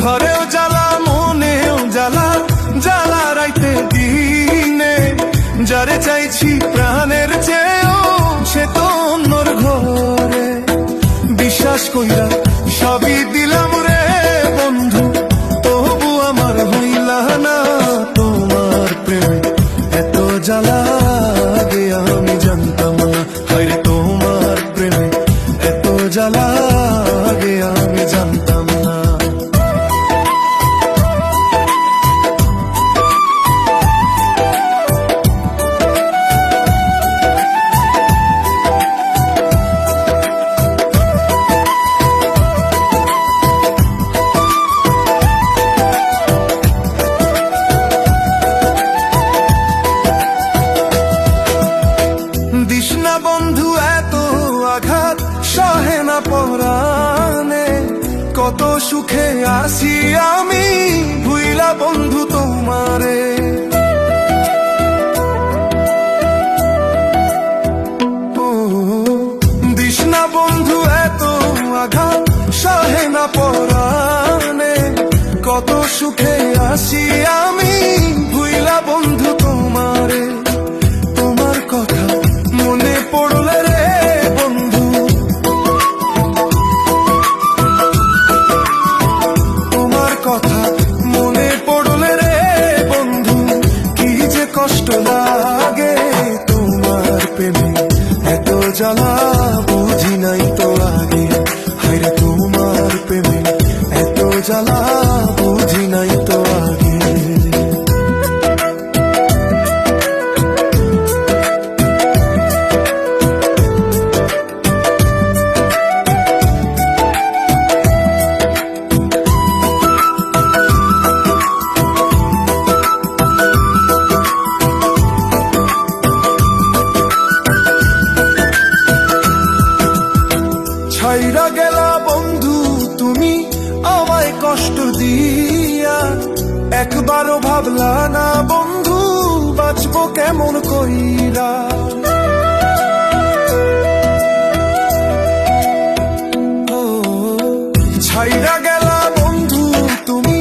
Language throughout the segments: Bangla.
ঘরেও জ্বালা মনেও জ্বালা, জ্বালা রাইতে দিনে। যারে চাইছি প্রাণের চেয়েও সে তো অন্যর ঘরে। বিশ্বাস কইরা সবই দিলাম রে বন্ধু, তবু আমার হইলা না তোমার প্রেমে এত জ্বালা। আগে আমি জানতাম না, হায়রে তোমার প্রেমে এত জ্বালা। আগে আমি জানতাম না। দিশনা বন্ধু এত আঘাত সহে না পরাণে। কত সুখে আসি আমি ভুইলা বন্ধু তোমারে। দিশনা বন্ধু এত আঘাত সহে না পরাণে। কত সুখে আসি আমি ভুইলা বন্ধু তোমারে। তোমার কথা মনে পড়লে রে বন্ধু, তোমার কথা মনে পড়লে রে বন্ধু, কি যে কষ্ট লাগে তোমার প্রেমে এত জ্বালা। বুঝি নাই তো আগে, হায়রে তোমার প্রেমে এত জ্বালা। বুঝি নাই তো আগে। ছাইরা গেলা বন্ধু তুমি আমায় কষ্ট দিয়া। একবারও ভাবলা না বন্ধু বাঁচবো কেমন কইরা। ছাইরা গেলা বন্ধু তুমি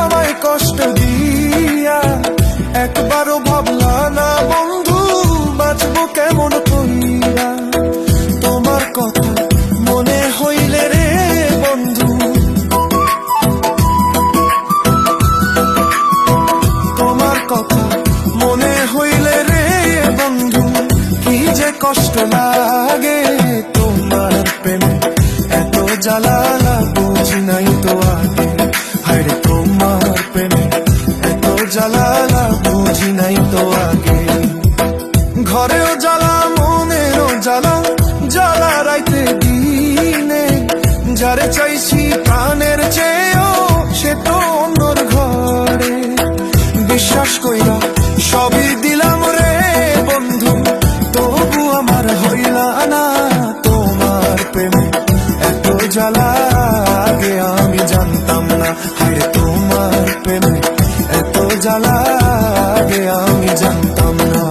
আমায় কষ্ট দিয়া। একবারও ভাবলা না বন্ধু বাঁচবো কেমন কইরা। তোমার কথা মনে হইলে রে বন্ধু, তোমার কথা মনে হইলে রে বন্ধু, কি যে কষ্ট লাগে তোমার প্রেমে এত জ্বালা। বুঝি নাই তো আগে, হায়রে তোমার প্রেমে এত জ্বালা। বুঝি নাই তো আগে। ঘরেও জ্বালা মনেরও জ্বালা, জ্বালা রাইতে দিনে। যারে চাইছি প্রাণের চেয়েও সে তো অন্যর ঘরে। বিশ্বাস কইরা সবই দিলাম রে বন্ধু, তবু আমার হইলা না তোমার প্রেমে এত জ্বালা। আগে আমি জানতাম না, হায়রে তোমার প্রেমে এত জ্বালা। আগে আমি জানতাম